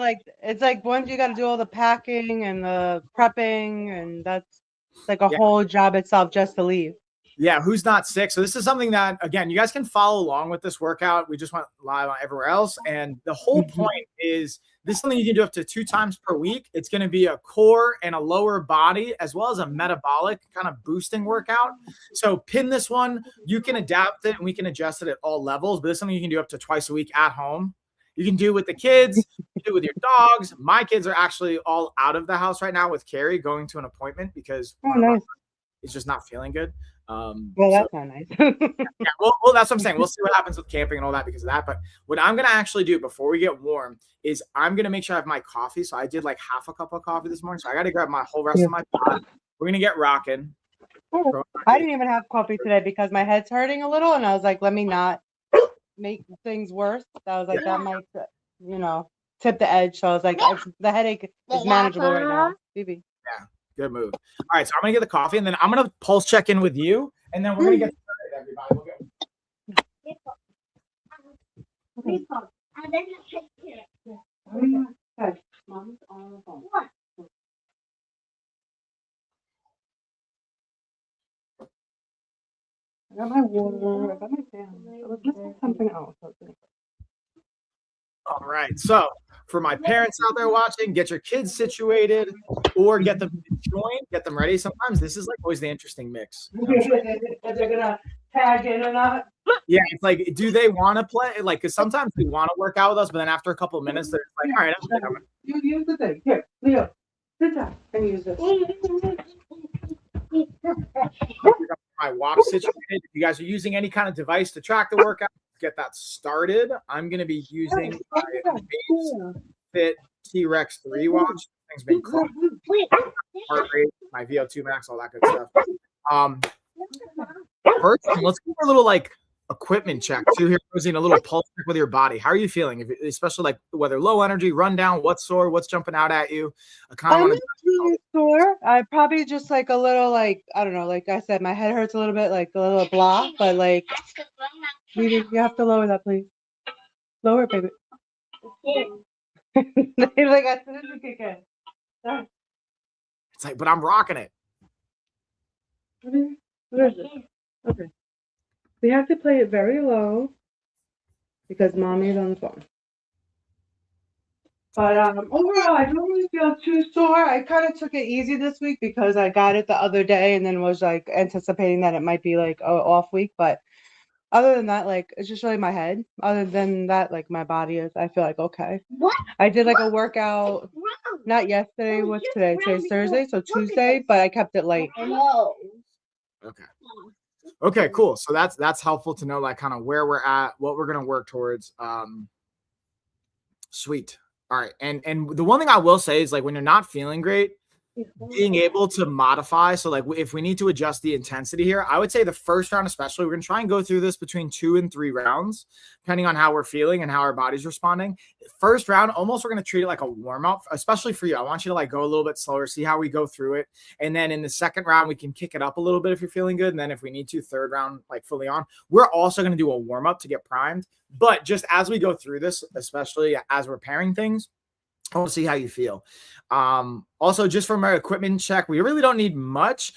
like, it's like once you got to do all the packing and the prepping, and that's like a Yeah. whole job itself just to leave. Yeah, who's not sick? So this is something that, again, you guys can follow along with this workout. We just went live on everywhere else. And the whole point is this is something you can do up to 2 times per week. It's going to be a core and a lower body, as well as a metabolic kind of boosting workout. So pin this one. You can adapt it and we can adjust it at all levels. But this is something you can do up to twice a week at home. You can do with the kids, you can do with your dogs. My kids are actually all out of the house right now with Carrie going to an appointment because Nice. is just not feeling good. Well, that's not nice. Yeah, well, that's what I'm saying. We'll see what happens with camping and all that because of that. But what I'm going to actually do before we get warm is I'm going to make sure I have my coffee. So I did like half a cup of coffee this morning. So I got to grab my whole rest of my pot. We're going to get rocking. I didn't even have coffee today because my head's hurting a little. And I was like, let me not make things worse. I was like, that might, tip the edge. So I was like, the headache is manageable right now. Phoebe. Yeah. Good move. All right, so I'm gonna get the coffee, and then I'm gonna pulse check in with you, and then we're gonna get started, everybody. Mom's on the phone. I got my water. I got my fan. Let's get something else. All right, so for my parents out there watching, get your kids situated or get them joined, get them ready. Sometimes this is like always the interesting mix. If they're gonna tag in or not. Yeah, it's like, do they want to play? Like, because sometimes they want to work out with us, but then after a couple of minutes, they're like, all right, you use the thing. Here, Leo, sit down and use this. My walk situated. If you guys are using any kind of device to track the workout, get that started. I'm going to be using my Fit T-Rex 3 watch. Thing's been close. Heart rate, my VO2 max, all that good stuff. First, let's give a little like equipment check too here, Rosie, and a little pulse check with your body. How are you feeling? Especially like whether low energy, run down, what's sore, what's jumping out at you? I'm not really sore. I probably just like a little like, I don't know, like I said, my head hurts a little bit, like a little block, but like you have to lower that, please. Lower it, baby. Like as soon as you kick in. Sorry. It's like, but I'm rocking it. Where is it? Okay. We have to play it very low because mommy's on the phone. But overall, I don't really feel too sore. I kind of took it easy this week because I got it the other day and then was like anticipating that it might be like an off week. But other than that, like it's just really my head. Other than that, like my body is, I feel like okay. What? I did like a workout, not yesterday. What's today? Today's Thursday, so Tuesday. But I kept it light. Okay. Okay, cool. So that's helpful to know, like kind of where we're at, what we're gonna work towards. Sweet. All right. And the one thing I will say is like when you're not feeling great, being able to modify. So like if we need to adjust the intensity here, I would say the first round, especially, we're going to try and go through this between 2 and 3 rounds, depending on how we're feeling and how our body's responding. First round, almost we're going to treat it like a warm up, especially for you. I want you to like go a little bit slower, see how we go through it. And then in the second round, we can kick it up a little bit if you're feeling good. And then if we need to, third round, like fully on, we're also going to do a warm up to get primed. But just as we go through this, especially as we're pairing things, I want to see how you feel. Also, just from our equipment check, we really don't need much.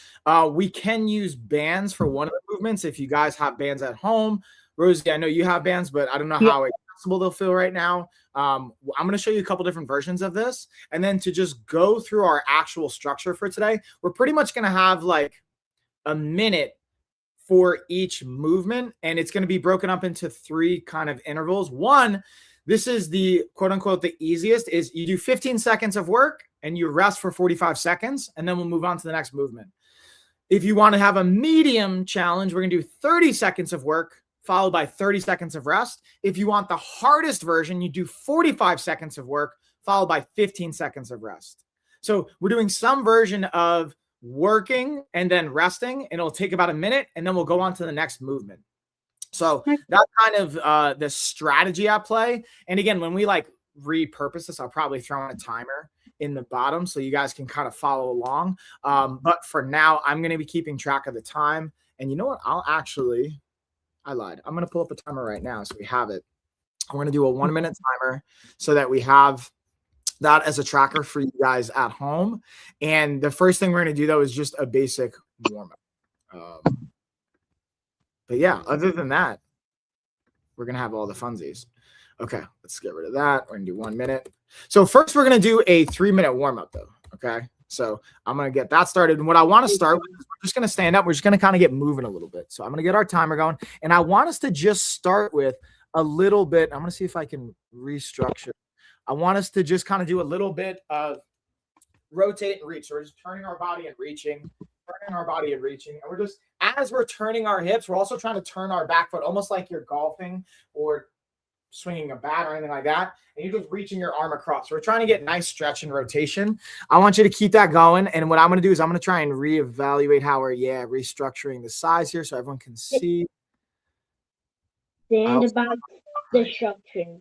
We can use bands for one of the movements if you guys have bands at home. Rosie, I know you have bands, but I don't know how accessible they'll feel right now. I'm going to show you a couple different versions of this. And then to just go through our actual structure for today, we're pretty much going to have like a minute for each movement. And it's going to be broken up into 3 kind of intervals. One, this is the quote unquote, the easiest is you do 15 seconds of work and you rest for 45 seconds, and then we'll move on to the next movement. If you want to have a medium challenge, we're going to do 30 seconds of work followed by 30 seconds of rest. If you want the hardest version, you do 45 seconds of work followed by 15 seconds of rest. So we're doing some version of working and then resting, and it'll take about a minute, and then we'll go on to the next movement. So that's kind of the strategy at play. And again, when we like repurpose this, I'll probably throw in a timer in the bottom so you guys can kind of follow along. But for now, I'm going to be keeping track of the time. And you know what? I lied. I'm going to pull up a timer right now so we have it. I'm going to do a 1-minute timer so that we have that as a tracker for you guys at home. And the first thing we're going to do, though, is just a basic warm-up. But yeah, other than that, we're going to have all the funsies. Okay, let's get rid of that. We're going to do 1 minute. So first, we're going to do a 3-minute warm-up, though. Okay, so I'm going to get that started. And what I want to start with is we're just going to stand up. We're just going to kind of get moving a little bit. So I'm going to get our timer going. And I want us to just start with a little bit. I'm going to see if I can restructure. I want us to just kind of do a little bit of rotate and reach. So we're just turning our body and reaching, turning our body and reaching. And we're just, as we're turning our hips, we're also trying to turn our back foot, almost like you're golfing or swinging a bat or anything like that. And you're just reaching your arm across. So we're trying to get nice stretch and rotation. I want you to keep that going. And what I'm going to do is I'm going to try and reevaluate how we're, restructuring the size here so everyone can see. And about the structure.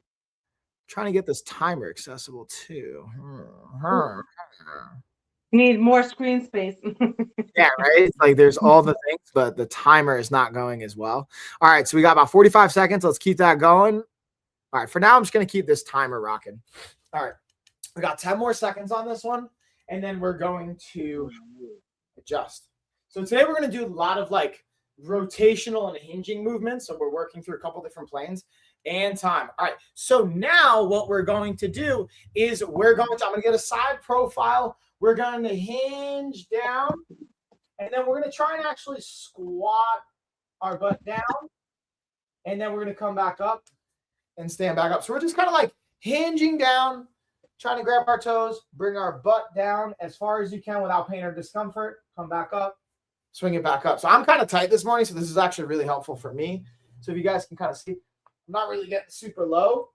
Trying to get this timer accessible too. Need more screen space. Yeah, right. It's like there's all the things, but the timer is not going as well. All right, so we got about 45 seconds. Let's keep that going. All right, for now, I'm just going to keep this timer rocking. All right, we got 10 more seconds on this one, and then we're going to adjust. So today we're going to do a lot of like rotational and hinging movements. So we're working through a couple different planes. And time. All right. So now what we're going to do is I'm going to get a side profile. We're going to hinge down, and then we're going to try and actually squat our butt down, and then we're going to come back up and stand back up. So we're just kind of like hinging down, trying to grab our toes, bring our butt down as far as you can without pain or discomfort. Come back up, swing it back up. So I'm kind of tight this morning, so this is actually really helpful for me. So if you guys can kind of see, I'm not really getting super low.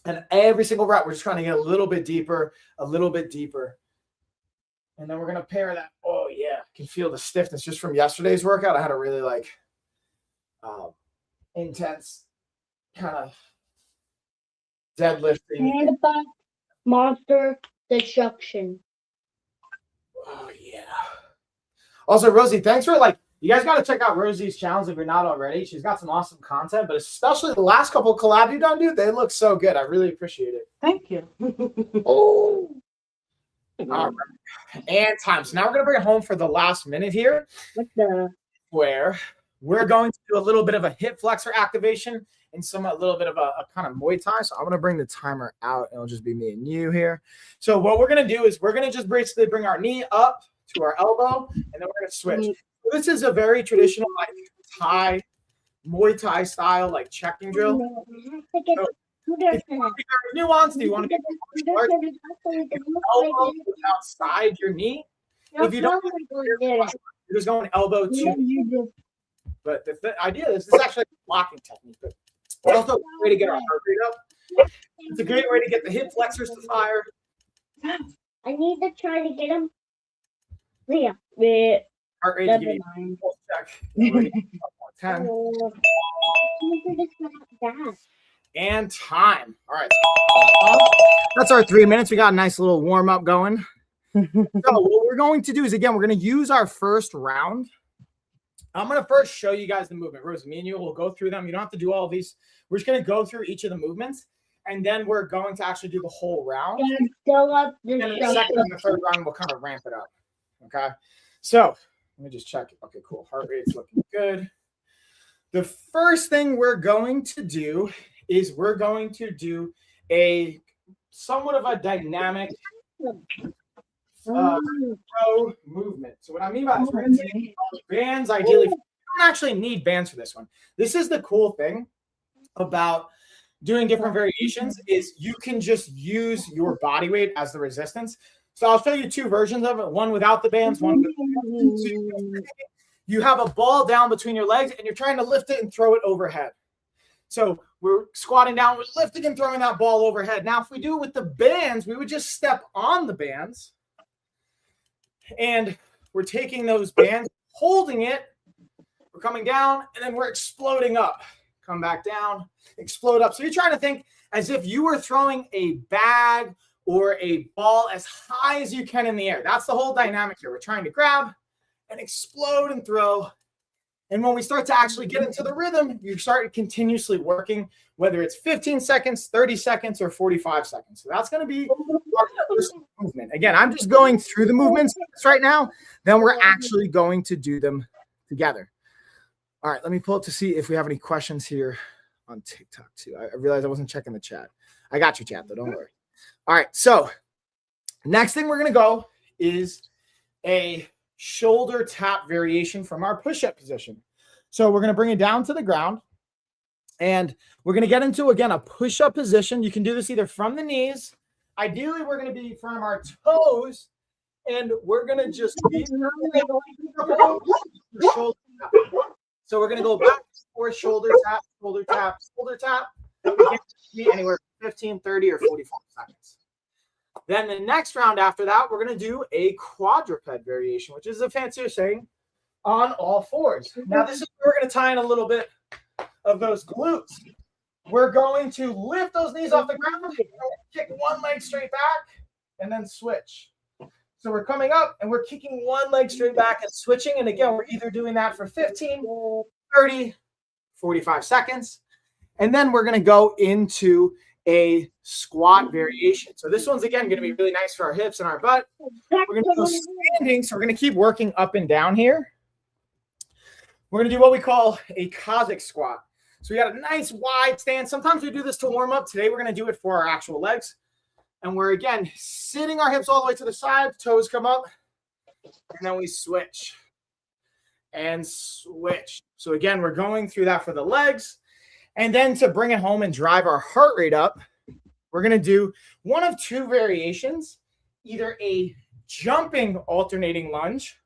And every single rep, we're just trying to get a little bit deeper, a little bit deeper. And then we're going to pair that. Oh, yeah. I can feel the stiffness just from yesterday's workout. I had a really like intense kind of deadlifting. And about monster destruction. Oh, yeah. Also, Rosie, thanks for like, you guys got to check out Rosie's channels if you're not already. She's got some awesome content, but especially the last couple of collabs you've done, dude, they look so good. I really appreciate it. Thank you. Oh. All right. And time. So now we're going to bring it home for the last minute here. What the? Where we're going to do a little bit of a hip flexor activation and a little bit of a kind of Muay Thai. So I'm going to bring the timer out, and it'll just be me and you here. So what we're going to do is we're going to just basically bring our knee up to our elbow, and then we're going to switch. This is a very traditional like Thai, Muay Thai style like checking drill. So if you want to be very nuanced, you want to be elbow outside your knee. If you don't, you're just going elbow to. But the idea is this is actually a blocking technique. But it's also a way to get our heart rate up. It's a great way to get the hip flexors to fire. I need to try to get him. Yeah. Heart rate to give you a full check. 10. And time. All right. That's our 3 minutes. We got a nice little warm up going. So what we're going to do is, again, we're going to use our first round. I'm going to first show you guys the movement. Rosie, me and you will go through them. You don't have to do all of these. We're just going to go through each of the movements, and then we're going to actually do the whole round. And in the second and the third round, we'll kind of ramp it up. Okay. So let me just check. Okay, cool. Heart rate's looking good. The first thing we're going to do is we're going to do a somewhat of a dynamic throw movement. So what I mean by this, we're going to take bands ideally. You don't actually need bands for this one. This is the cool thing about doing different variations is you can just use your body weight as the resistance. So I'll show you two versions of it, one without the bands, one with the bands. You have a ball down between your legs, and you're trying to lift it and throw it overhead. So we're squatting down, we're lifting and throwing that ball overhead. Now, if we do it with the bands, we would just step on the bands, and we're taking those bands, holding it, we're coming down, and then we're exploding up. Come back down, explode up. So you're trying to think as if you were throwing a bag or a ball as high as you can in the air. That's the whole dynamic here. We're trying to grab and explode and throw And when we start to actually get into the rhythm, you start continuously working, whether it's 15 seconds, 30 seconds, or 45 seconds. So that's going to be our first movement. Again, I'm just going through the movements right now. Then we're actually going to do them together. All right, let me pull up to see if we have any questions here on TikTok too. I realized I wasn't checking the chat. I got your chat though, don't worry. All right, so next thing we're going to go is a shoulder tap variation from our push-up position. So we're going to bring it down to the ground and we're going to get into, again, a push-up position. You can do this either from the knees. Ideally, we're going to be from our toes and we're going to just be shoulder tap. So we're going to go back for shoulder tap, shoulder tap, shoulder tap. Anywhere 15, 30, or 45 seconds. Then the next round after that, we're going to do a quadruped variation, which is a fancier saying on all fours. Now, this is where we're going to tie in a little bit of those glutes. We're going to lift those knees off the ground, kick one leg straight back, and then switch. So we're coming up, and we're kicking one leg straight back and switching. And again, we're either doing that for 15, 30, 45 seconds. And then we're going to go into a squat variation. So this one's, again, going to be really nice for our hips and our butt. We're going to go standing. So we're going to keep working up and down here. We're going to do what we call a Cossack squat. So we got a nice wide stance. Sometimes we do this to warm up. Today, we're going to do it for our actual legs. And we're, again, sitting our hips all the way to the side. Toes come up. And then we switch. And switch. So, again, we're going through that for the legs. And then to bring it home and drive our heart rate up, we're going to do one of two variations, either a jumping alternating lunge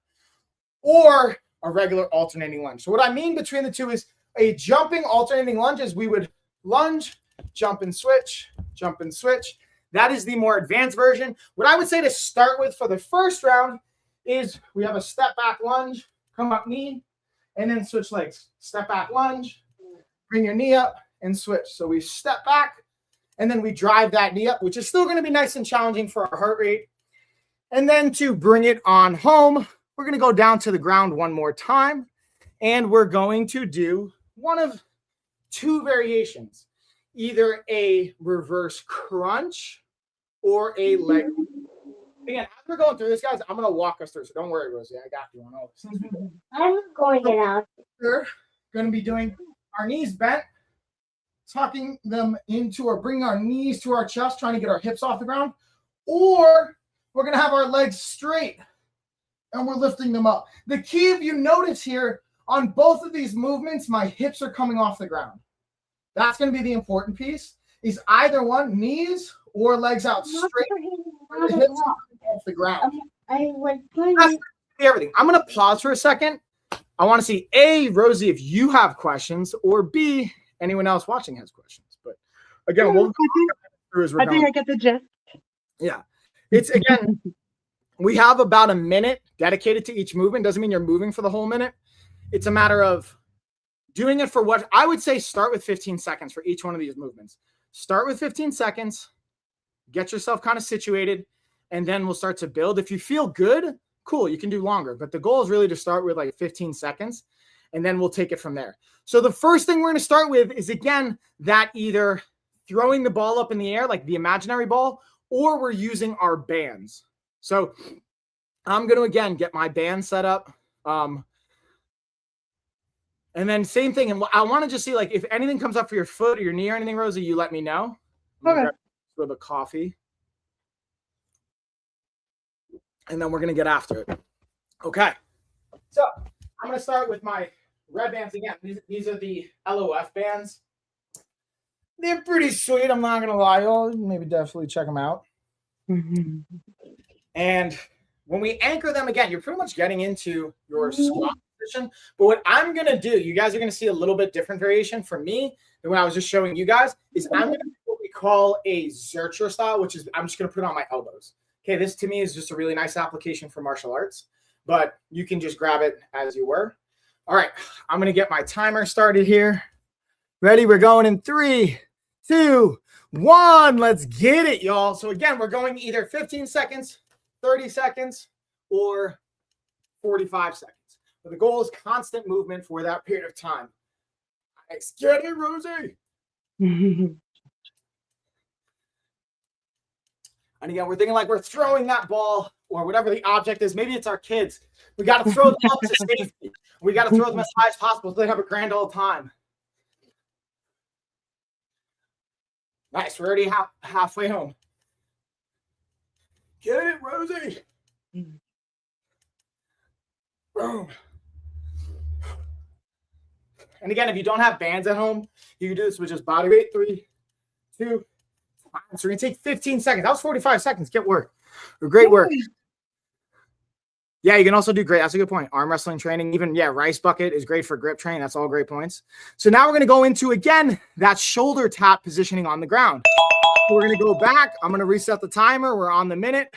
or a regular alternating lunge. So what I mean between the two is a jumping alternating lunge is we would lunge, jump and switch, jump and switch. That is the more advanced version. What I would say to start with for the first round is we have a step back lunge, come up knee, and then switch legs. Step back lunge. Bring your knee up and switch. So we step back and then we drive that knee up, which is still going to be nice and challenging for our heart rate. And then to bring it on home, we're going to go down to the ground one more time. And we're going to do one of two variations, either a reverse crunch or a leg. Again, as we're going through this, guys, I'm going to walk us through. So don't worry, Rosie. I got you on all this. I'm going it out. We're going to be doing our knees bent, tucking them into or bringing our knees to our chest, trying to get our hips off the ground. Or we're going to have our legs straight and we're lifting them up. The key, if you notice here, on both of these movements, my hips are coming off the ground. That's going to be the important piece, is either one, knees or legs out straight. The hips off the ground. That's everything. I'm going to pause for a second. I want to see A, Rosie, if you have questions, or B, anyone else watching has questions. But again, we'll go through as we're going. I think I get the gist. Yeah. It's, again, we have about a minute dedicated to each movement. Doesn't mean you're moving for the whole minute. It's a matter of doing it for what I would say start with 15 seconds for each one of these movements. Start with 15 seconds, get yourself kind of situated, and then we'll start to build. If you feel good, cool, you can do longer. But the goal is really to start with like 15 seconds, and then we'll take it from there. So the first thing we're going to start with is, again, that either throwing the ball up in the air, like the imaginary ball, or we're using our bands. So I'm going to, again, get my band set up. And then same thing. And I want to just see, like, if anything comes up for your foot or your knee or anything, Rosie, you let me know. Okay. With a coffee. And then we're going to get after it. Okay. So I'm going to start with my red bands again. These are the LOF bands. They're pretty sweet. I'm not going to lie. You'll maybe definitely check them out. Mm-hmm. And when we anchor them again, you're pretty much getting into your squat position. But what I'm going to do, you guys are going to see a little bit different variation from me than what I was just showing you guys, is I'm going to do what we call a Zercher style, which is I'm just going to put it on my elbows. Okay, this to me is just a really nice application for martial arts, but you can just grab it as you were. All right, I'm going to get my timer started here. Ready? We're going in 3, 2, 1. Let's get it, y'all. So again, we're going either 15 seconds, 30 seconds, or 45 seconds. But the goal is constant movement for that period of time. Nice. Get it, Rosie. And again, we're thinking like we're throwing that ball or whatever the object is. Maybe it's our kids. We got to throw them up to safety. We got to throw them as high as possible so they have a grand old time. Nice. We're already halfway home. Get it, Rosie. Boom. And again, if you don't have bands at home, you can do this with just body weight. 3, 2, 1. So we're going to take 15 seconds. That was 45 seconds. Get work. Great work. Yeah, you can also do great. That's a good point. Arm wrestling training, even, rice bucket is great for grip training. That's all great points. So now we're going to go into, again, that shoulder tap positioning on the ground. So we're going to go back. I'm going to reset the timer. We're on the minute.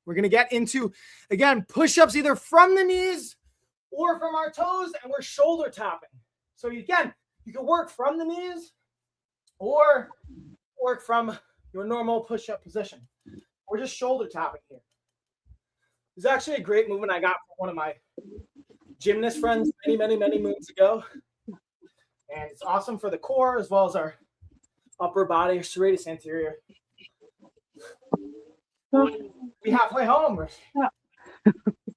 We're going to get into, again, push-ups either from the knees or from our toes, and we're shoulder tapping. So again, you can work from the knees or work from your normal push-up position. We're just shoulder tapping here. It's actually a great movement I got from one of my gymnast friends many moons ago. And it's awesome for the core as well as our upper body, serratus anterior. We halfway home.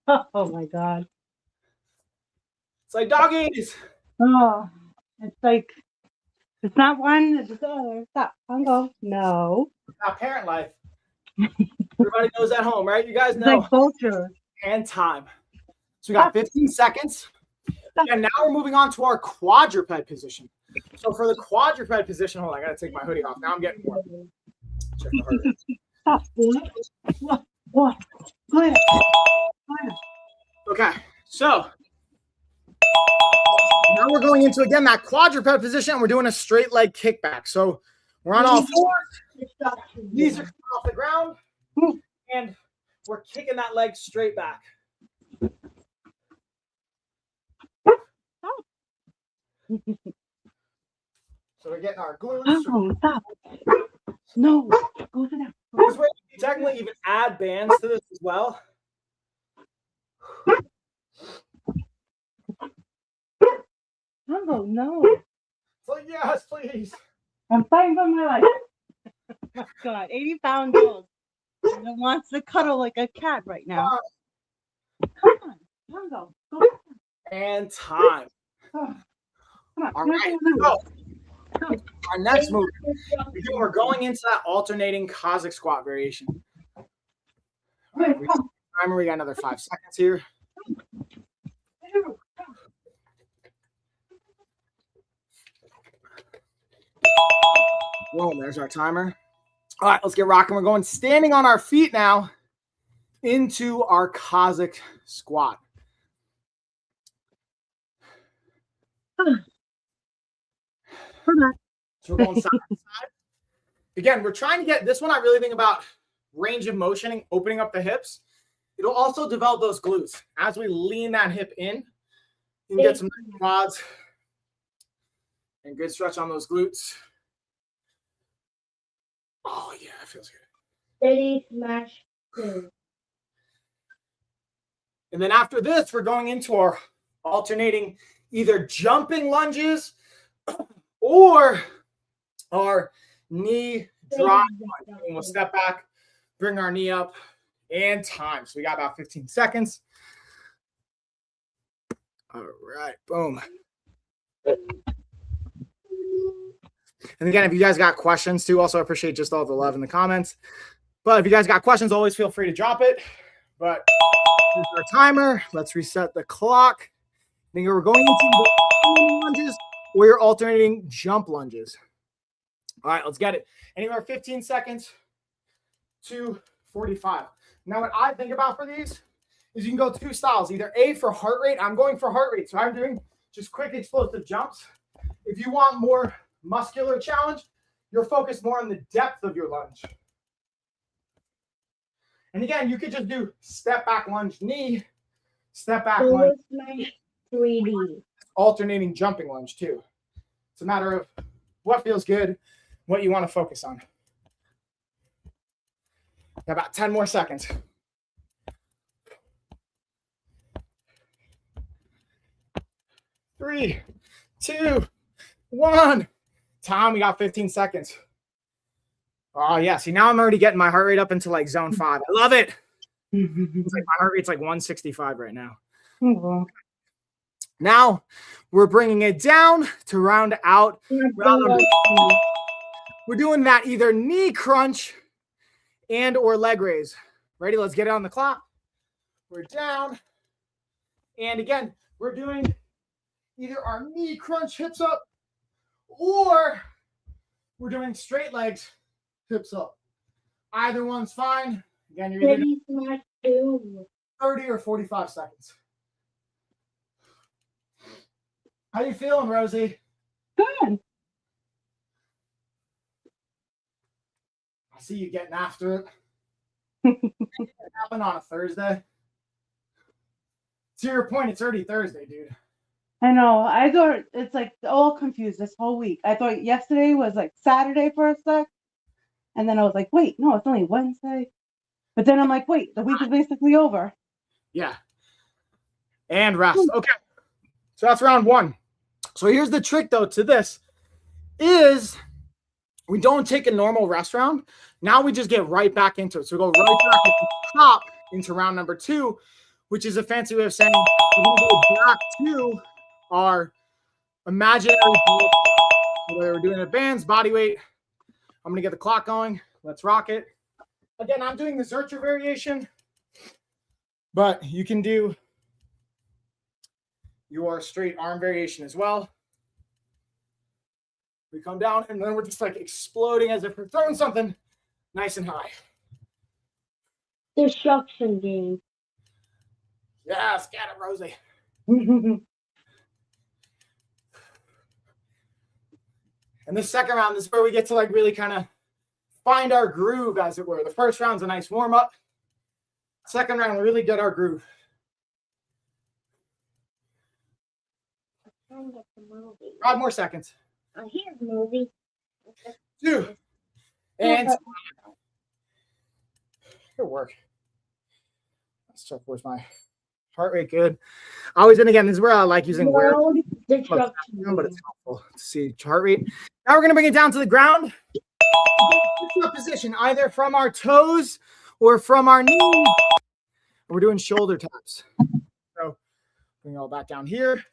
Oh my God. It's like doggies. Oh, it's like, it's not one, it's the other. Stop. Uncle. No. Not parent life. Everybody knows at home, right? You guys It's know. like vulture. And time. So we got 15 seconds. And now we're moving on to our quadruped position. So for the quadruped position, hold on, I got to take my hoodie off. Now I'm getting warm. Check the heart rate. What? Okay, so now we're going into, again, that quadruped position. We're doing a straight leg kickback. So we're on all fours. Knees are coming off the ground. And we're kicking that leg straight back. So we're getting our glutes. Oh, stop. No. Go to that. This way you can technically even add bands to this as well. Oh, no. It's like, yes, please. I'm fighting for my life. Oh, God, 80 pounds old. And it wants to cuddle like a cat right now. Come on. Tango. Go. And time. Come on. All right. So our next move, we're going into that alternating Cossack squat variation. All right, we got another 5 seconds here. Whoa, there's our timer. All right, let's get rocking. We're going standing on our feet now into our Cossack squat. So we're going side to side. Again, we're trying to get this one. I really think about range of motion and opening up the hips. It'll also develop those glutes. As we lean that hip in, you can get some quads and good stretch on those glutes. Oh, yeah, that feels good. Steady smash 2. And then after this, we're going into our alternating either jumping lunges or our knee drop. And we'll step back, bring our knee up, and time. So we got about 15 seconds. All right, boom. And again, if you guys got questions too, also appreciate just all the love in the comments. But if you guys got questions, always feel free to drop it. But here's our timer. Let's reset the clock. I think we're going into lunges or you're alternating jump lunges. All right, let's get it. Anywhere 15 seconds to 45. Now, what I think about for these is you can go 2 styles. Either A for heart rate. I'm going for heart rate. So I'm doing just quick explosive jumps. If you want more muscular challenge, you're focused more on the depth of your lunge. And again, you could just do step back lunge knee, step back lunge. 3D. Alternating jumping lunge too. It's a matter of what feels good, what you want to focus on. About 10 more seconds. 3, 2, 1. Time. We got 15 seconds. Oh, yeah. See, now I'm already getting my heart rate up into like zone 5. I love it. It's like my heart rate's like 165 right now. Oh, Now we're bringing it down to round out round number 2. We're doing that either knee crunch and or leg raise. Ready? Let's get it on the clock. We're down. And again, we're doing either our knee crunch, hips up, or we're doing straight legs, hips up. Either one's fine. Again, you're either doing 30 or 45 seconds. How you feeling, Rosie? good. I see you getting after it. It happened on a Thursday. To your point, it's already Thursday, dude. I know. I thought it's like all confused this whole week. I thought yesterday was like Saturday for a sec. And then I was like, wait, no, it's only Wednesday. But then I'm like, wait, the week is basically over. Yeah. And rest. Okay. So that's round 1. So here's the trick, though, to this is we don't take a normal rest round. Now we just get right back into it. So we go right back at the top into round number 2, which is a fancy way of saying we're going to go back to our imaginary ball, whether we're doing a bands, body weight. I'm going to get the clock going. Let's rock it. Again, I'm doing the Zercher variation, but you can do your straight arm variation as well. We come down, and then we're just like exploding as if we're throwing something nice and high. Destruction game. Yes, get it, Rosie. And the second round, this is where we get to like really kind of find our groove, as it were. The first round's a nice warm-up. Second round, we really get our groove. Let's get the movie. 5 more seconds. Here's the movie. 2. And good work. Let's check where's my heart rate. Good. Always, and again, this is where I like using wear, Destruction but it's helpful to see heart rate. Now we're going to bring it down to the ground. Position either from our toes or from our knees. We're doing shoulder taps. So bring it all back down here.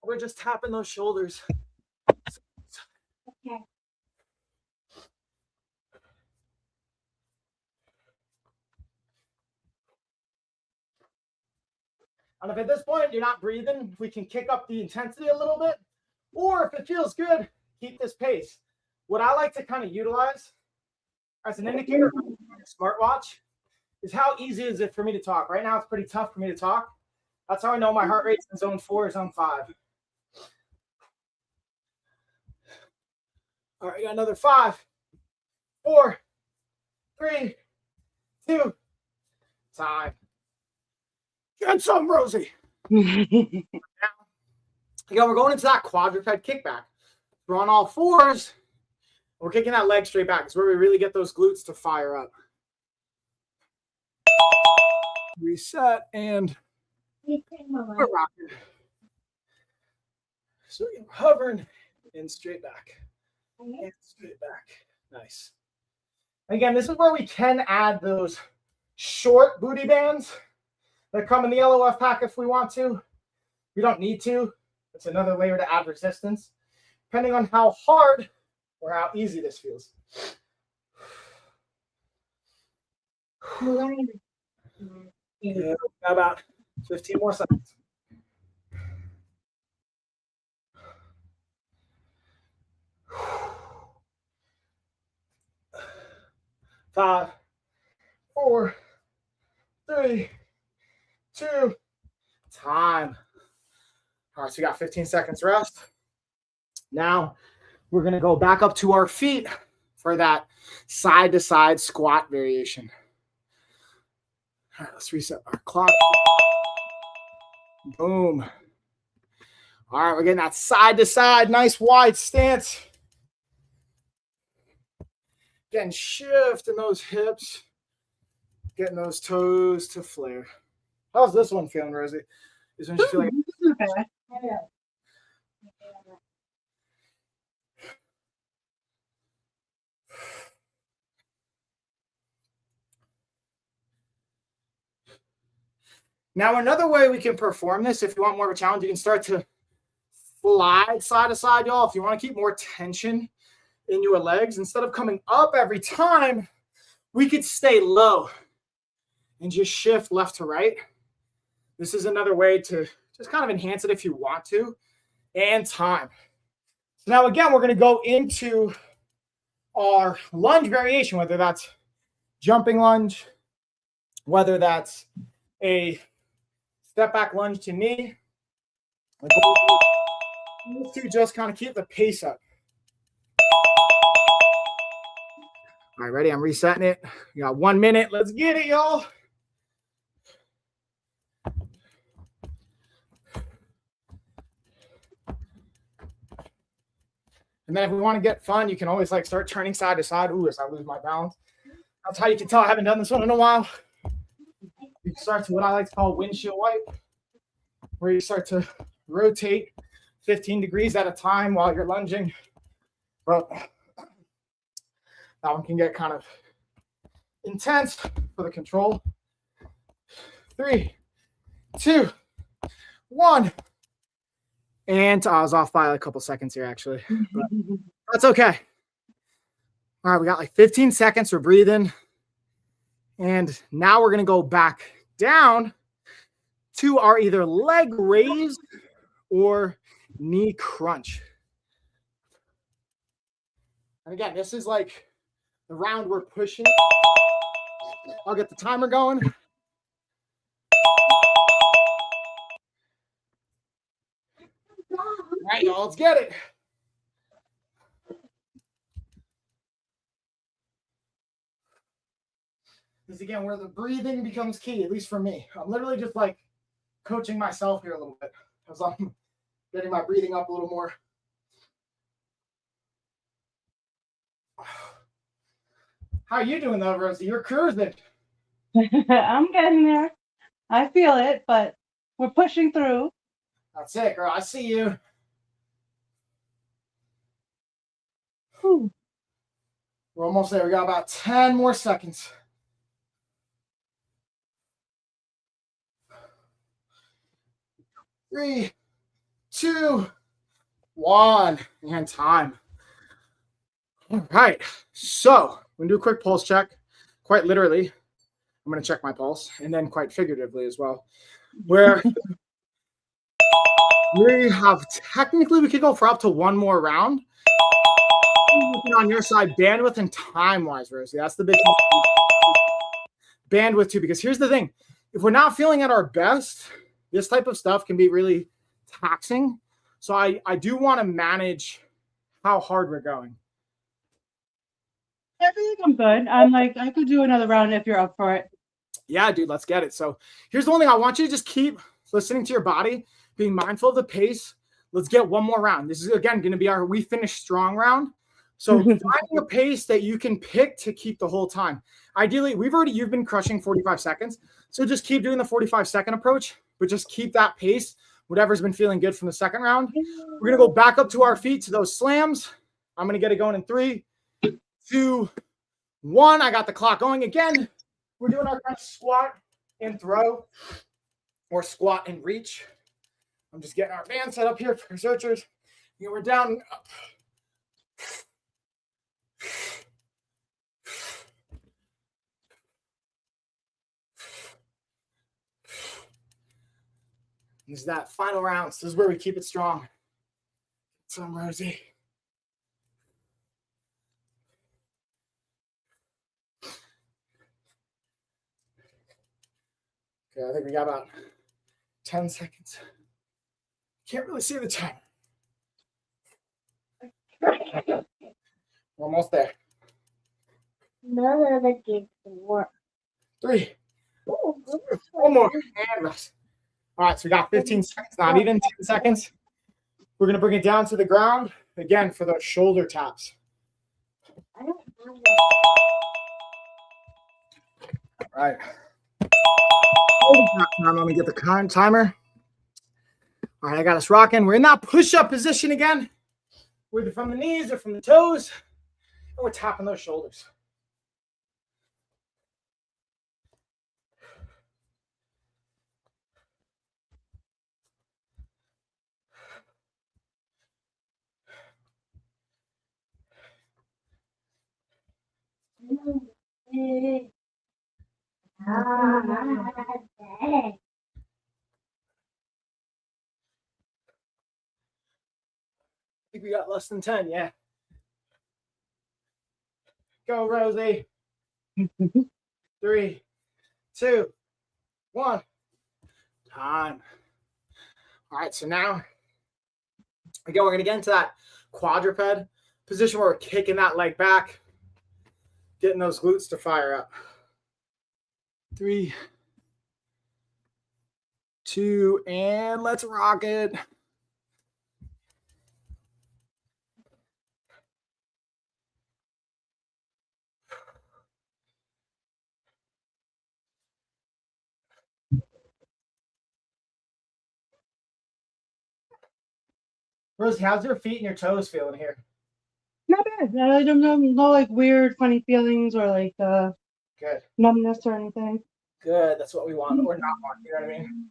We're just tapping those shoulders. Okay. And if at this point you're not breathing, we can kick up the intensity a little bit. Or if it feels good, keep this pace. What I like to kind of utilize as an indicator on a smartwatch is how easy is it for me to talk. Right now, it's pretty tough for me to talk. That's how I know my heart rate's in zone 4 or zone 5. All right, got another 5, 4, 3, 2, time. Get some, Rosie. Again, we're going into that quadruped kickback. We're on all 4s. We're kicking that leg straight back. It's where we really get those glutes to fire up. Reset, and we're rocking. So you're hovering and straight back. And straight back. Nice. Again, this is where we can add those short booty bands that come in the LOF pack if we want to. We don't need to. It's another layer to add resistance, depending on how hard or how easy this feels. Yeah, about 15 more seconds. 5, 4, 3, 2, time. All right, so we got 15 seconds rest. Now we're going to go back up to our feet for that side-to-side squat variation. All right, let's reset our clock. Boom. All right, we're getting that side-to-side, nice wide stance. Getting shift in those hips. Getting those toes to flare. How's this one feeling, Rosie? This one you feel like Now, another way we can perform this, if you want more of a challenge, you can start to slide side to side, y'all. If you want to keep more tension in your legs, instead of coming up every time, we could stay low and just shift left to right. This is another way to just kind of enhance it if you want to, and time. So now, again, we're going to go into our lunge variation, whether that's jumping lunge, whether that's a step back lunge to knee. To just kind of keep the pace up. All right, ready? I'm resetting it. We got 1 minute. Let's get it, y'all. And then if we want to get fun, you can always like start turning side to side. Ooh, as I lose my balance. That's how you can tell I haven't done this one in a while. You start to what I like to call windshield wipe, where you start to rotate 15 degrees at a time while you're lunging. But that one can get kind of intense for the control. 3, 2, 1. And I was off by a couple seconds here, actually. But that's okay. All right, we got like 15 seconds for breathing. And now we're going to go back down to our either leg raise or knee crunch. And again, this is like the round we're pushing. I'll get the timer going. All right, y'all, let's get it. This is again where the breathing becomes key, at least for me. I'm literally just like coaching myself here a little bit as I'm getting my breathing up a little more. How are you doing though, Rosie? You're cruising. I'm getting there. I feel it, but we're pushing through. That's it, girl. I see you. Whew. We're almost there. We got about 10 more seconds. Three, 2, 1, and time. All right. So we're going to do a quick pulse check. Quite literally, I'm going to check my pulse, and then quite figuratively as well. Where we have technically, we could go for up to one more round. On your side, bandwidth and time-wise, Rosie. That's the big thing. Bandwidth too, because here's the thing. If we're not feeling at our best, this type of stuff can be really taxing. So I do want to manage how hard we're going. I think I'm good. I'm like, I could do another round if you're up for it. Yeah, dude, let's get it. So here's the one thing I want you to just keep listening to your body, being mindful of the pace. Let's get one more round. This is, again, going to be our we finish strong round. So finding a pace that you can pick to keep the whole time. Ideally, you've been crushing 45 seconds. So just keep doing the 45-second approach, but just keep that pace, whatever's been feeling good from the second round. We're going to go back up to our feet to those slams. I'm going to get it going in 3, 2, 1. I got the clock going again. We're doing our kind of squat and throw or squat and reach. I'm just getting our band set up here for researchers. We're down and up. This is that final round. This is where we keep it strong. Some Rosie. Okay, I think we got about 10 seconds. Can't really see the time. We're almost there. None of the games work. 3. Ooh, One more. And rest. All right, so we got 15 seconds, not even 10 seconds. We're going to bring it down to the ground, again, for those shoulder taps. I don't have that. All right. Let me get the timer. All right, I got us rocking. We're in that push-up position again. We're either from the knees or from the toes. And we're tapping those shoulders. I think we got less than 10, yeah. Go, Rosie. 3, 2, 1. Time. All right, so now, again, we're going to get into that quadruped position where we're kicking that leg back, getting those glutes to fire up. 3, 2, and let's rock it. Rosie, how's your feet and your toes feeling here? Not bad. I don't know, no like weird, funny feelings or like Good. numbness or anything. Good. That's what we want or not want. You know what I mean?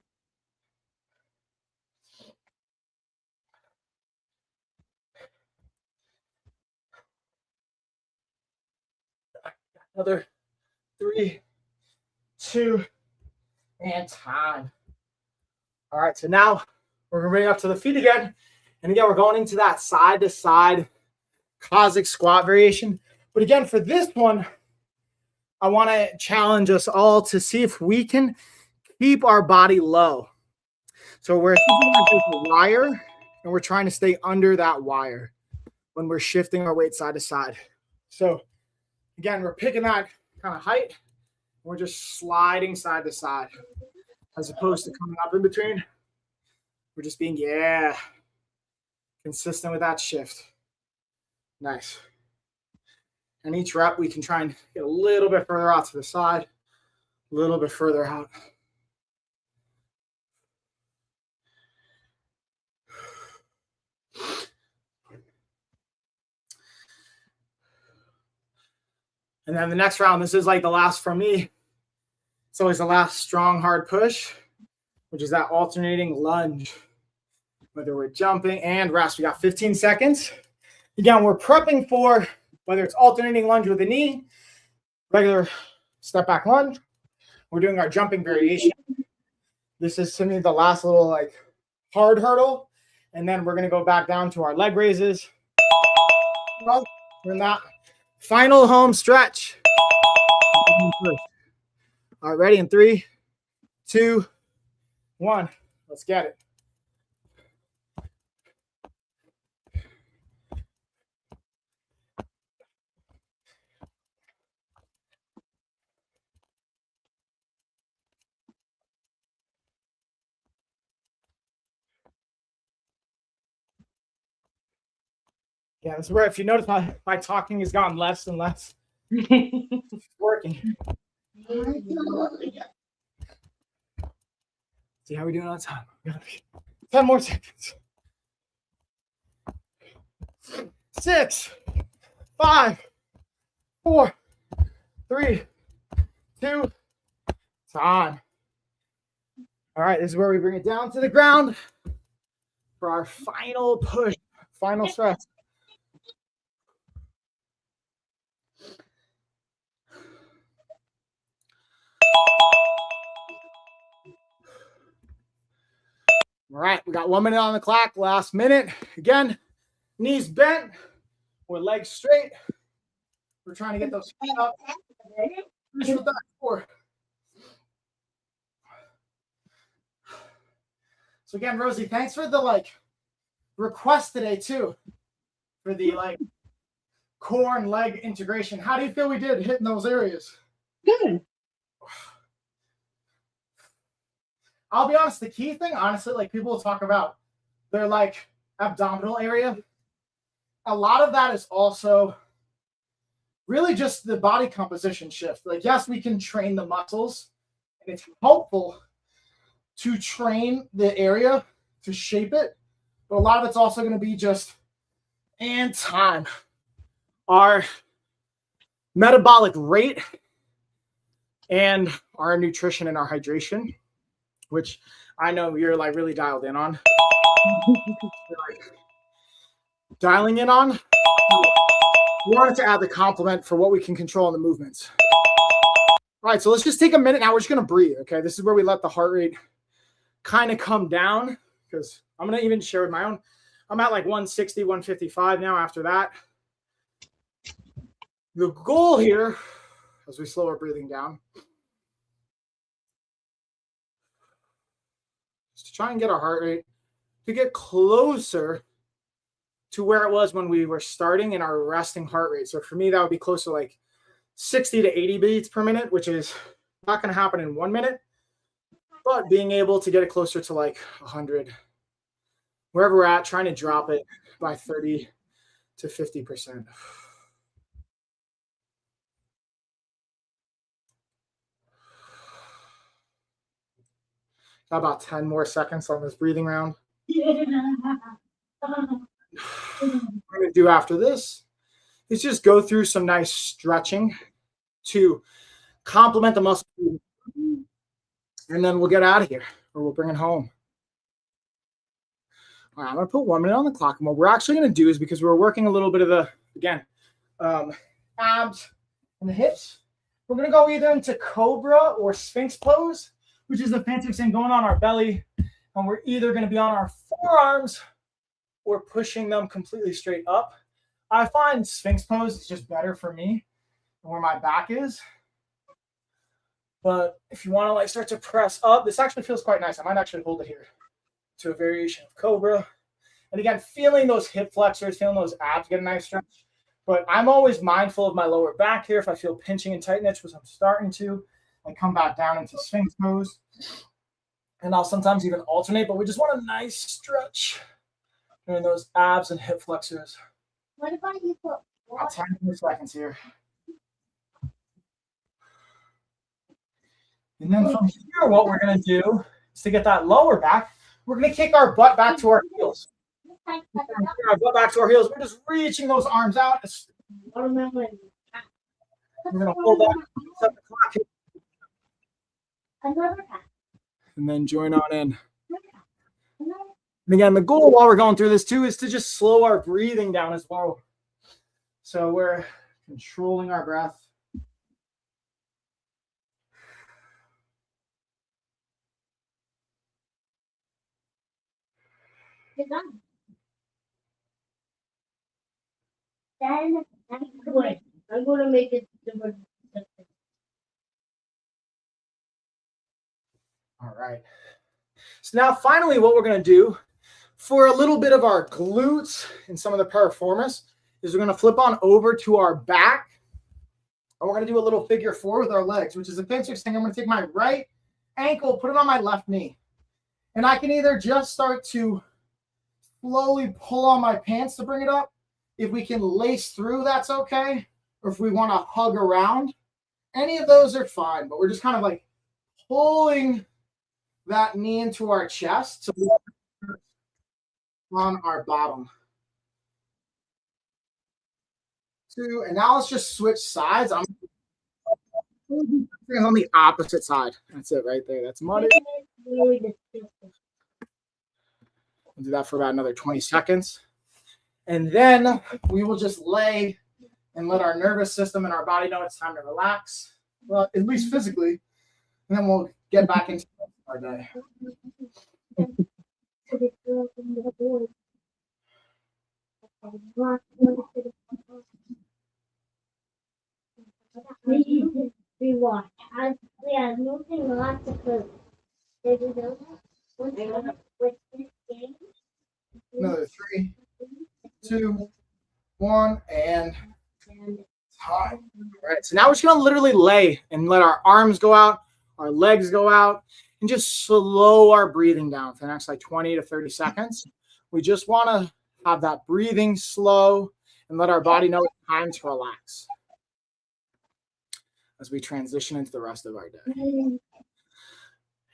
Another 3, 2, and time. All right, so now we're going to bring it up to the feet again. And again, we're going into that side-to-side Cossack squat variation. But again, for this one, I want to challenge us all to see if we can keep our body low. So we're thinking like a wire, and we're trying to stay under that wire when we're shifting our weight side to side. So again, we're picking that kind of height. We're just sliding side to side as opposed to coming up in between. We're just being, consistent with that shift. Nice. And each rep, we can try and get a little bit further out to the side, a little bit further out. And then the next round, this is like the last for me. It's always the last strong, hard push, which is that alternating lunge. Whether we're jumping and rest, we got 15 seconds. Again, we're prepping for whether it's alternating lunge with the knee, regular step back lunge. We're doing our jumping variation. This is to me the last little like hard hurdle. And then we're going to go back down to our leg raises. Well, we're in that final home stretch. All right, ready in 3, 2, 1. Let's get it. Yeah, that's where if you notice my talking has gotten less and less. It's working. See how we doing on time? 10 more seconds. 6, 5, 4, 3, 2, time. All right, this is where we bring it down to the ground for our final push, final stretch. All right, we got 1 minute on the clock, last minute. Again, knees bent, with legs straight. We're trying to get those feet up. Finish with that 4. So again, Rosie, thanks for the request today too, for the core and leg integration. How do you feel we did hitting those areas? Good. I'll be honest, the key thing, honestly, people talk about their abdominal area. A lot of that is also really just the body composition shift. Yes, we can train the muscles, and it's helpful to train the area to shape it, but a lot of it's also going to be just and time. Our metabolic rate and our nutrition and our hydration, which I know you're like really dialed in on. Dialing in on. We wanted to add the complement for what we can control in the movements. All right, so let's just take a minute now. We're just going to breathe, okay? This is where we let the heart rate kind of come down, because I'm going to even share with my own. I'm at like 160, 155 now after that. The goal here, as we slow our breathing down, is to try and get our heart rate to get closer to where it was when we were starting in our resting heart rate. So for me, that would be close to like 60 to 80 beats per minute, which is not going to happen in 1 minute, but being able to get it closer to like 100, wherever we're at, trying to drop it by 30 to 50%. Got about 10 more seconds on this breathing round. What we're going to do after this is just go through some nice stretching to complement the muscle, and then we'll get out of here, or we'll bring it home. All right, I'm going to put 1 minute on the clock, and what we're actually going to do is, because we're working a little bit of the, again, abs and the hips, we're going to go either into Cobra or Sphinx pose, which is the fancy saying going on our belly, and we're either going to be on our forearms or pushing them completely straight up. I find Sphinx pose is just better for me and where my back is. But if you want to like start to press up, this actually feels quite nice. I might actually hold it here to a variation of Cobra. And again, feeling those hip flexors, feeling those abs get a nice stretch. But I'm always mindful of my lower back here. If I feel pinching and tightness, which I'm starting to, I come back down into Sphinx pose. And I'll sometimes even alternate, but we just want a nice stretch during those abs and hip flexors. What about you put About 10 more seconds here. And then from here, what we're going to do is to get that lower back, we're going to kick our butt back to our heels. Our butt back to our heels. We're just reaching those arms out. We're going to pull back, set the clock, and then join on in. And again, the goal while we're going through this too is to just slow our breathing down as well. So we're controlling our breath. Then I'm going to make it different. All right. So now finally what we're going to do for a little bit of our glutes and some of the piriformis is we're going to flip on over to our back. And we're going to do a little figure 4 with our legs, which is a fancy thing. I'm going to take my right ankle, put it on my left knee. And I can either just start to slowly pull on my pants to bring it up. If we can lace through, that's okay. Or if we want to hug around, any of those are fine. But we're just kind of like pulling that knee into our chest so on our bottom. 2, and now let's just switch sides. I'm on the opposite side. That's it right there. That's money. We'll do that for about another 20 seconds. And then we will just lay and let our nervous system and our body know it's time to relax. Well, at least physically. And then we'll get back into our day. We watch. We are moving lots of food. Another 3, 2, 1, and time. All right, so now we're just going to literally lay and let our arms go out, our legs go out, and just slow our breathing down for the next like 20 to 30 seconds. We just want to have that breathing slow and let our body know it's time to relax as we transition into the rest of our day.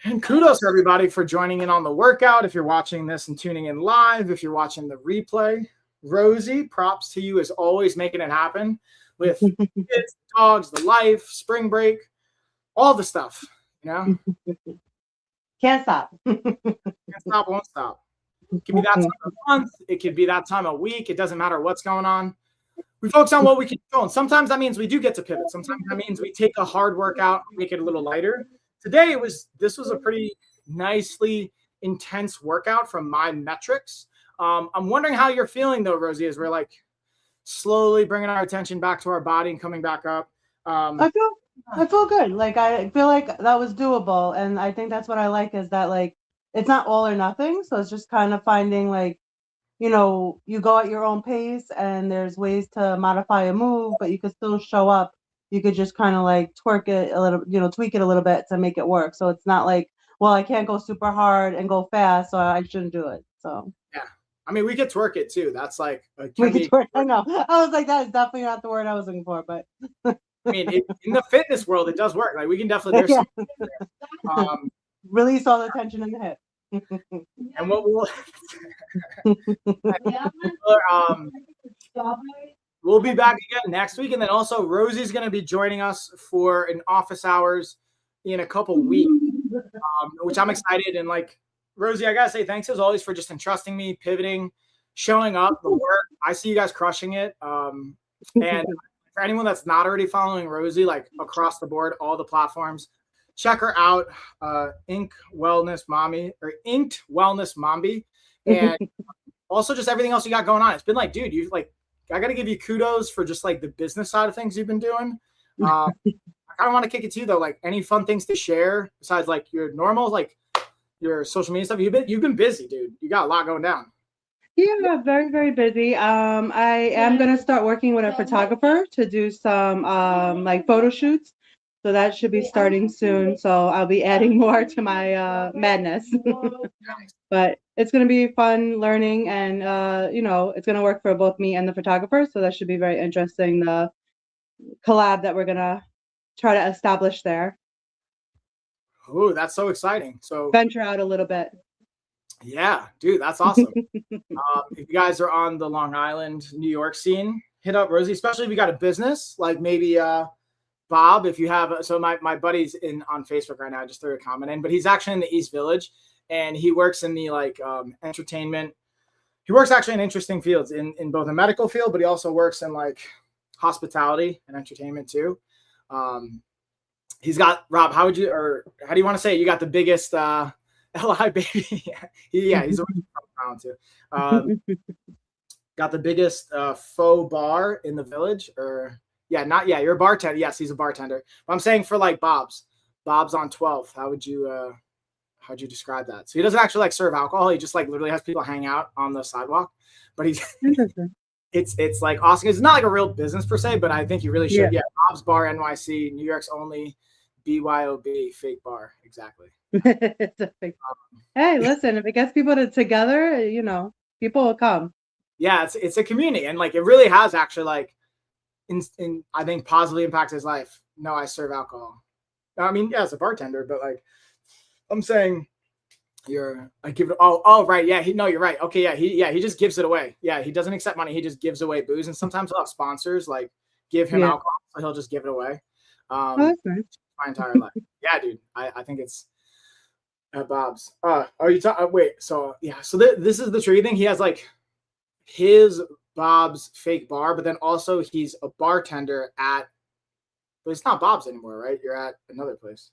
And kudos everybody for joining in on the workout. If you're watching this and tuning in live, if you're watching the replay, Rosie, props to you as always, making it happen with kids, dogs, the life, spring break, all the stuff, you know? Can't stop. Can't stop, won't stop. It could be that time of month. It could be that time of week. It doesn't matter what's going on. We focus on what we can control. And sometimes that means we do get to pivot. Sometimes that means we take a hard workout, make it a little lighter. Today this was a pretty nicely intense workout from my metrics. I'm wondering how you're feeling though, Rosie, as we're like slowly bringing our attention back to our body and coming back up. I feel good. Like I feel like that was doable, and I think that's what I like is that like it's not all or nothing. So it's just kind of finding like, you know, you go at your own pace, and there's ways to modify a move, but you could still show up. You could just kind of like twerk it a little, you know, tweak it a little bit to make it work. So it's not like, well, I can't go super hard and go fast, so I shouldn't do it. So yeah, I mean, we could twerk it too. That's like we could twerk. I know. I was like, that is definitely not the word I was looking for, but I mean, in the fitness world, it does work. Like we can definitely there's something release all the tension in the hip. And what we'll be back again next week, and then also Rosie's going to be joining us for an office hours in a couple weeks, which I'm excited. And like Rosie, I gotta say thanks as always for just entrusting me, pivoting, showing up, the work. I see you guys crushing it. And for anyone that's not already following Rosie, like across the board, all the platforms, check her out, Inked Wellness Mommy, and also just everything else you got going on. It's been like, dude, you like, I got to give you kudos for just like the business side of things you've been doing. I kind of want to kick it to you though. Like any fun things to share besides like your normal, like your social media stuff. You've been busy, dude. You got a lot going down. Yeah, very, very busy. I am gonna start working with a photographer to do some like photo shoots. So that should be starting soon. So I'll be adding more to my madness. But it's gonna be fun learning, and you know, it's gonna work for both me and the photographer. So that should be very interesting. The collab that we're gonna try to establish there. Oh, that's so exciting. So Venture out a little bit. Yeah, dude, that's awesome. If you guys are on the Long Island, New York scene, hit up Rosie, especially if you got a business, like maybe Bob, if you have. So my buddy's on Facebook right now, I just threw a comment in, but he's actually in the East Village, and he works in the like entertainment. He works actually in interesting fields in both the medical field, but he also works in like hospitality and entertainment too. He's got, Rob, how do you want to say it? You got the biggest LI baby. Yeah, he's around too. Got the biggest faux bar in the village, or you're a bartender. Yes, he's a bartender. But I'm saying for like Bob's on 12th. How'd you describe that? So he doesn't actually like serve alcohol. He just like literally has people hang out on the sidewalk. But he's it's like awesome. It's not like a real business per se, but I think you really should. Yeah, Bob's Bar NYC, New York's only BYOB fake bar. Exactly. It's a fake Hey, listen, if it gets people together, you know, people will come. Yeah, it's a community, and like it really has actually like in I think positively impacted his life. No, I serve alcohol. I mean, yeah, as a bartender, but like I'm saying I give it. Oh, right. Yeah. You're right. Okay. Yeah. He just gives it away. Yeah. He doesn't accept money. He just gives away booze. And sometimes he'll have sponsors like give him alcohol. So he'll just give it away. That's nice. My entire life. Yeah, dude. I think it's at Bob's. Are you talking? Wait. So yeah. So this is the tricky thing. He has like his Bob's fake bar, but then also he's a bartender but it's not Bob's anymore, right? You're at another place.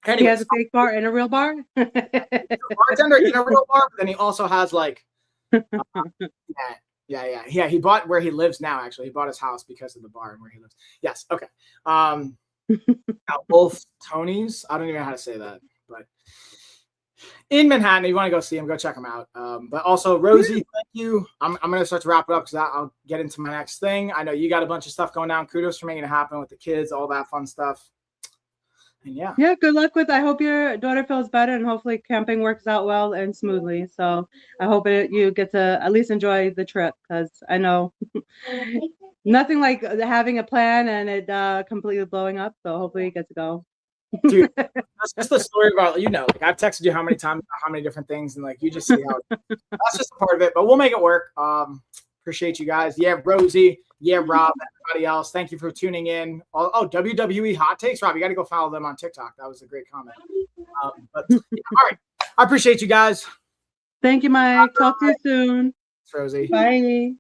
Anyways, he has a fake bar and a real bar. He's a bartender in a real bar, but then he also has like, yeah. He bought where he lives now. Actually, he bought his house because of the bar and where he lives. Yes. Okay. Both Tony's. I don't even know how to say that, but in Manhattan, if you want to go see him, go check him out. But also Rosie, thank you. I'm gonna start to wrap it up because I'll get into my next thing. I know you got a bunch of stuff going down. Kudos for making it happen with the kids, all that fun stuff. And yeah, good luck I hope your daughter feels better, and hopefully camping works out well and smoothly. So I hope you get to at least enjoy the trip, because I know nothing like having a plan and it completely blowing up. So hopefully you get to go. Dude, that's just the story about, like I've texted you how many times, how many different things, and like you just see how that's just a part of it, but we'll make it work. Appreciate you guys. Yeah, Rosie. Yeah, Rob, everybody else. Thank you for tuning in. Oh, WWE Hot Takes. Rob, you got to go follow them on TikTok. That was a great comment. But yeah, all right. I appreciate you guys. Thank you, Mike. Talk to you soon. Rosie. Bye.